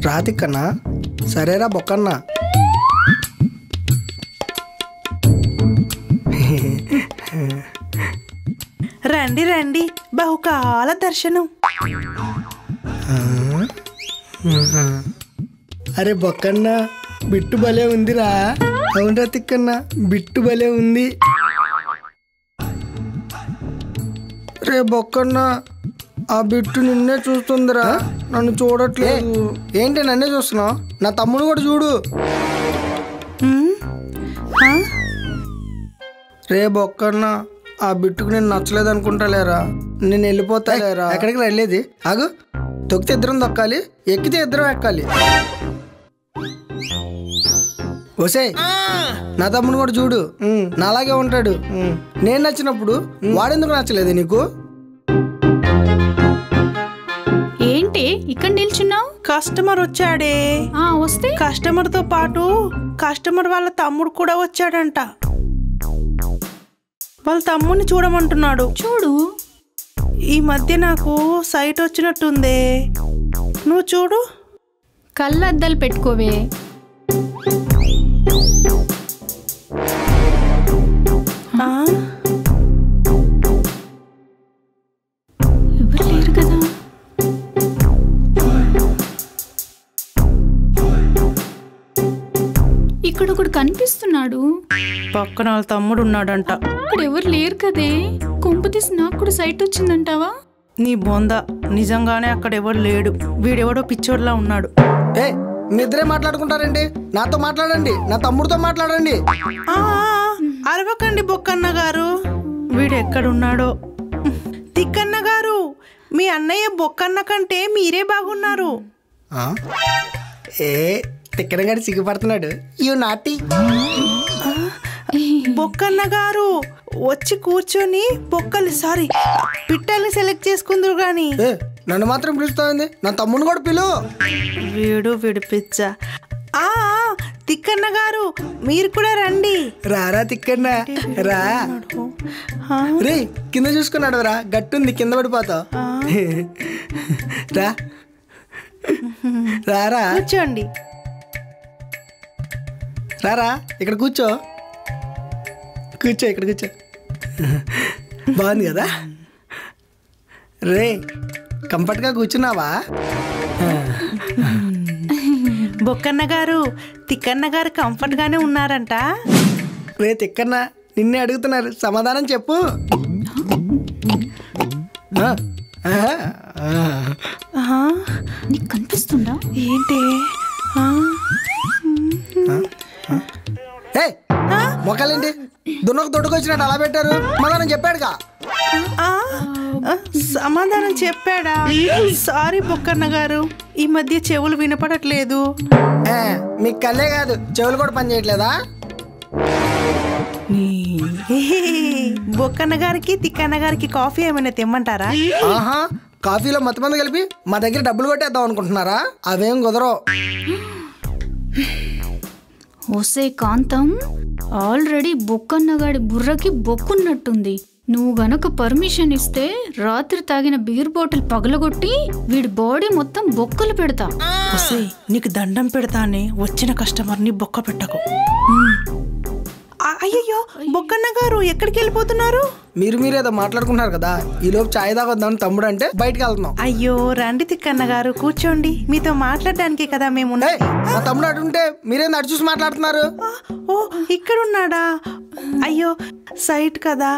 రాతిక్కన్నా సరేరా బొక్కన్నా. రండి రండి, బహుకాల దర్శనం. అరే బొక్కన్నా, బిట్టు భలే ఉందిరా. అవునరా తిక్కన్నా, బిట్టు భలే ఉంది. రే బొక్కన్నా, ఆ బిట్టు నిన్నే చూస్తుందిరా, నన్ను చూడట్లేదు. ఏంటి నన్నే చూస్తున్నావు? నా తమ్ముడు కూడా చూడు. రే బొక్కన్నా, ఆ బిట్టుకు నేను నచ్చలేదు అనుకుంటాలేరా. నేను వెళ్ళిపోతా లేరా. ఎక్కడికి వెళ్ళేది? ఆగు, తొక్కితే ఇద్దరం దొక్కాలి, ఎక్కితే ఇద్దరం ఎక్కాలి. ఓసే, నా తమ్ముడు కూడా చూడు, నాలాగే ఉంటాడు. నేను నచ్చినప్పుడు వాడెందుకు నచ్చలేదు నీకు? ఏంటి ఇక్కడ నిల్చున్నావు? కస్టమర్ వచ్చాడే. వస్తే కస్టమర్ తో పాటు కస్టమర్ వాళ్ళ తమ్ముడు కూడా వచ్చాడంట. వాళ్ళ తమ్ముడిని చూడమంటున్నాడు. చూడు. ఈ మధ్య నాకు సైట్ వచ్చినట్టుందే, నువ్వు చూడు. కళ్ళద్దాలు పెట్టుకోవే. ఎవరు లేరు కదా. ఇక్కడ ఒకడు కనిపిస్తున్నాడు. పక్కన వాళ్ళ తమ్ముడు ఉన్నాడంట. ఇక్కడ ఎవరు లేరు కదే. కొంపతీసి నాకు కూడా సైట్ వచ్చిందంటావా? నీ బొంద, నిజంగానే అక్కడ ఎవరు లేడు. వీడెవడో పిచ్చోడ్లా ఉన్నాడు. మీ ఇద్దరే మాట్లాడుకుంటారండి. నాతో మాట్లాడండి, నా తమ్ముడితో మాట్లాడండి. అరవకండి బొక్కన్న గారు, వీడు ఎక్కడున్నాడో. తిక్కన్న గారు, మీ అన్నయ్య బొక్కన్న కంటే మీరే బాగున్నారు. తిక్కన గారు సిగ్గుపడుతున్నాడు. యు నాటి. బొక్కన్న గారు వచ్చి కూర్చొని పిట్టల్ని సెలెక్ట్ చేసుకుందరు గాని నన్ను మాత్రం పిలుస్తుంది. నా తమ్ముడు కూడా పిలువు. వీడు పిచ్చ. తిక్కన్న గారు మీరు కూడా రండి. రారా తిక్కన్న రా. రే కింద చూసుకున్నాడు రా, గట్టుంది, కింద పడిపోతావు. రా రారా, కూర్చోండి. రారా, ఇక్కడ కూర్చో. ఇక్కడ కూర్చో. బాగుంది కదా రే, కంఫర్ట్గా కూర్చున్నావా? బొక్కన్న గారు, తిక్కన్న గారు కంఫర్ట్ గానే ఉన్నారంట. రే తిక్కన్న, నిన్నే అడుగుతున్నారు, సమాధానం చెప్పు. నీకు కనిపిస్తుందా ఏంటి? మొక్కలేంటి దున్నకు తొడుకొచ్చినట్టు అలా పెట్టారు? సమాధానం చెప్పాడుగా. సమాధానం చెప్పాడా? సారీ బొక్కన్న గారు, ఈ మధ్య చెవులు వినపడట్లేదు. మీకు కళ్ళే కాదు, చెవులు కూడా పని చేయట్లేదా? బొక్కన్న గారికి తిక్కన్న గారికి కాఫీ ఏమైనా తెమ్మంటారా? కాఫీలో మొత్తం మంది కలిపి మా దగ్గర డబ్బులు కొట్టేద్దాం అనుకుంటున్నారా? అవేం కుదరవు. ఓసే కాంతం, ఆల్రెడీ బొక్కన్నగాడి బుర్రకి బొక్కున్నట్టుంది. నువ్వు గనక పర్మిషన్ ఇస్తే రాత్రి తాగిన బీర్ బాటిల్ పగలగొట్టి వీడి బాడీ మొత్తం బొక్కలు పెడతా. నీకు దండం పెడతానే, వచ్చిన కస్టమర్ని బొక్క పెట్టకు. అయ్యయ్యో బొక్కన్న గారు, ఎక్కడికి వెళ్ళిపోతున్నారు? మీరేదో మాట్లాడుకున్నారు కదా, ఈ లోపు చాయ్ తాగొద్దామని తమ్ముడు అంటే బయటకు వెళ్తున్నాం. అయ్యో రండి తిక్కన్న గారు, కూర్చోండి. మీతో మాట్లాడడానికి కదా మేము. మా తమ్ముడు అటుంటే మీరేం అటు చూసి మాట్లాడుతున్నారు? ఓ ఇక్కడున్నాడా? అయ్యో సైట్ కదా.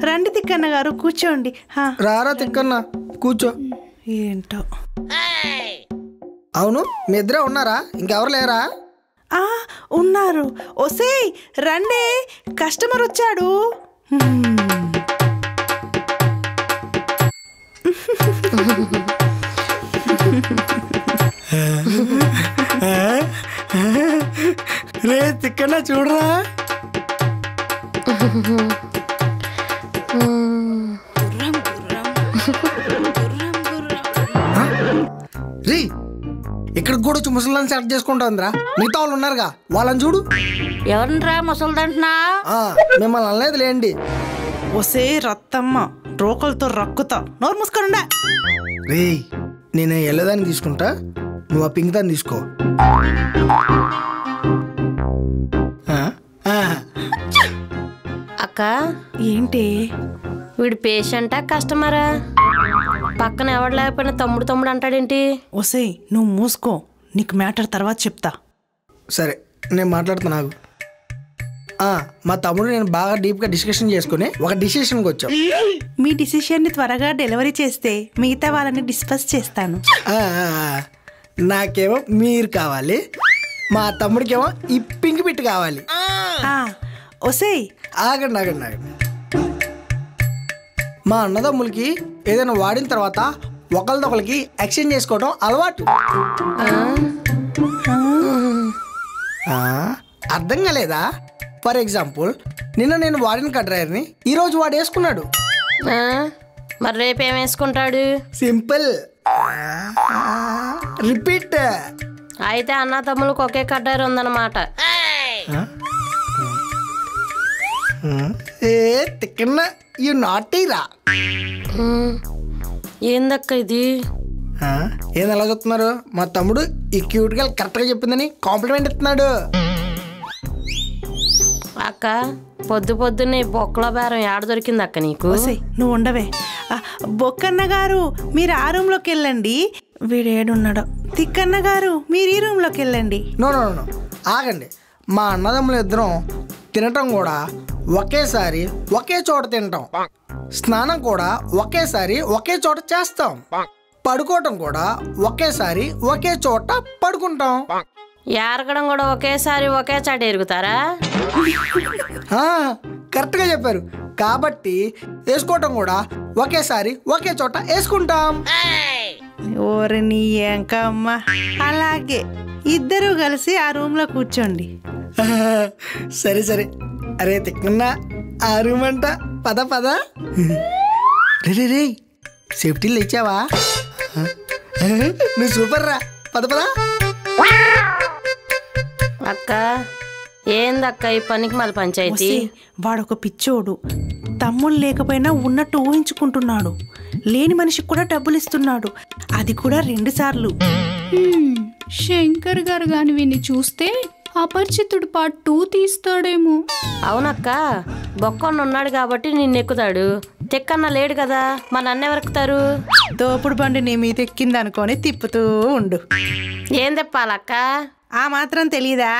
రండి తిక్కన్న గారు, కూర్చోండి. రారా తిక్కన్న, కూర్చో. ఏంటో. అవును, మీ ఇద్దరే ఉన్నారా? ఇంకెవరు లేరా? ఉన్నారు. ఒసేయ్ రండే, కస్టమర్ వచ్చాడు. రే తిక్కన్న చూడరా. రే ఇక్కడ కూడా వచ్చి ముసలిని సెలెక్ట్ చేసుకుంటుందిరా. మిగతా వాళ్ళు ఉన్నారుగా, వాళ్ళని చూడు. ఎవరినరా ముసలిదంటున్నా? మిమ్మల్ని అనలేదు లేండి. ఒసే రత్తమ్మ, రోకలతో రక్కుతా, నోరు మూసుకోండా. రే నేను వెళ్ళేదాన్ని తీసుకుంటా, నువ్వు ఆ పింక్ దాన్ని తీసుకో. అక్క ఏంటి? వీడు పేషెంటా కస్టమరా? పక్కన ఎవడు లేకపోయినా తమ్ముడు తమ్ముడు అంటాడేంటి? ఒసేయ్ నువ్వు మూసుకో, నీకు మ్యాటర్ తర్వాత చెప్తా. సరే నేను మాట్లాడుతున్నా నాకు. మా తమ్ముడు నేను బాగా డీప్గా డిస్కషన్ చేసుకుని ఒక డిసిషన్కి వచ్చాం. మీ డిసిషన్ని త్వరగా డెలివరీ చేస్తే మిగతా వాళ్ళని డిస్కస్ చేస్తాను. నాకేమో మీరు కావాలి, మా తమ్ముడికేమో ఈ పింక్ బిట్ కావాలి. ఒసేయ్ ఆగండి ఆగండి ఆగండి. మా అన్నదమ్ములకి ఏదైనా వాడిన తర్వాత ఒకరిదొకరికి ఎక్స్చేంజ్ చేసుకోవడం అలవాటు. అర్థం కాలేదా? ఫర్ ఎగ్జాంపుల్ నిన్న నేను వాడిన కడ్రాయర్ని ఈరోజు వాడు వేసుకున్నాడు. మరి రేపేం వేసుకుంటాడు? సింపుల్. రిపీట్. అయితే అన్న తమ్ములకు ఒకే కడ్డారు ఉందన్నమాట. ఏ తిక్కన్న యు నాటీరా. ఏందక్క ఇది? ఏది ఎలా చెప్తున్నారు? మా తమ్ముడు ఈ క్యూట్ గా కరెక్ట్గా చెప్పిందని కాంప్లిమెంట్ ఇస్తున్నాడు. అక్క పొద్దు పొద్దున్నే బొక్కల బేరం ఏడ దొరికింది అక్క నీకు? ఒసేయ్ నువ్వు ఉండవే. బొక్కన్న గారు మీరు ఆ రూమ్లోకి వెళ్ళండి, వీడు ఏడున్నాడో. తిక్కన్న గారు మీరు ఈ రూమ్లోకి వెళ్ళండి. నో నో నో ఆగండి. మా అన్నదమ్ములు ఇద్దరం తినటం కూడా ఒకేసారి ఒకే చోట తింటాం, స్నానం కూడా ఒకేసారి ఒకే చోట చేస్తాం, పడుకోవటం కూడా ఒకేసారి ఒకే చోట పడుకుంటాం. ఏరగడం కూడా ఒకేసారి ఒకే చాట ఎరుగుతారా? కరెక్ట్గా చెప్పారు. కాబట్టి వేసుకోవటం కూడా ఒకేసారి ఒకే చోట వేసుకుంటాం. ఓరి నీ ఎంకమ్మ. అలాగే ఇద్దరు కలిసి ఆ రూమ్లో కూర్చోండి. సరే సరే. అరే తిక్కన్నా ఆ రూమ్ అంట. పద పద. రే రే సేఫ్టీలు ఇచ్చావా? నువ్వు సూపర్ రా. పద పద. అక్క ఏందక్క ఈ పనికి మళ్ళీ పంచాయతీ? వాడొక పిచ్చోడు, తమ్ముళ్ళు లేకపోయినా ఉన్నట్టు ఊహించుకుంటున్నాడు. లేని మనిషికి కూడా డబ్బులు ఇస్తున్నాడు, అది కూడా 2 సార్లు. శంకర్ గారు గాని వీన్ని చూస్తే అపరిచితుడు పార్ట్ 2 తీస్తాడేమో. అవునక్క, బొక్కన్న ఉన్నాడు కాబట్టి నిన్నెక్కుతాడు. తెక్కన్న లేడు కదా, మా నన్ను ఎవరెక్కుతారు? తోపుడు బండి నీ మీద ఎక్కింది అనుకొని తిప్పుతూ ఉండు. ఏం తెప్పాలక్క? ఆ మాత్రం తెలీదా?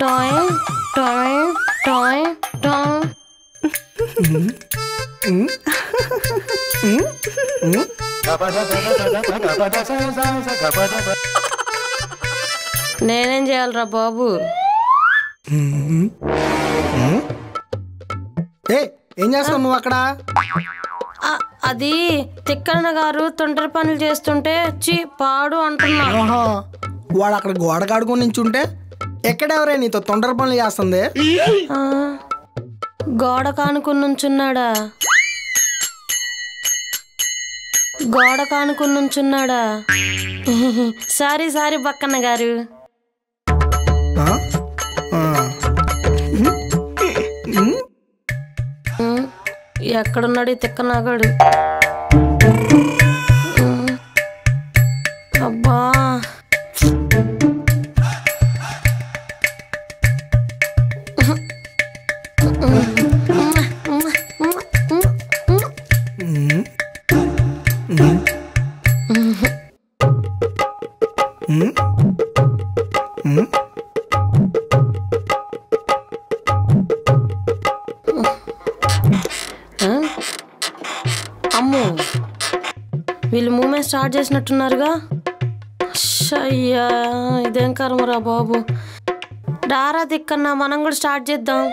Toy toy toy toy. నేనేం చేయాలరా బాబు? ఏం చేస్తావు నువ్వు అక్కడ? అది తిక్కన్న గారు తొంటరి పనులు చేస్తుంటే పాడు అంటున్నా. వాడు అక్కడ గోడ కాడుకొని నించుంటే ఎక్కడెవరే నీతో తొందర పనులు చేస్తుంది? గోడ కానుకుని నుంచున్నాడా? గోడ కానుకుని నుంచున్నాడా? సారీ సారీ బక్కన్న గారు. ఎక్కడున్నాడు ఈ తిక్కనాగాడు? అబ్బా అమ్మో, వీళ్ళు మూమెంట్ స్టార్ట్ చేసినట్టున్నారుగా. అయ్యా ఇదేం కర్మరా బాబు. డారా తిక్కన్నా మనం కూడా స్టార్ట్ చేద్దాం.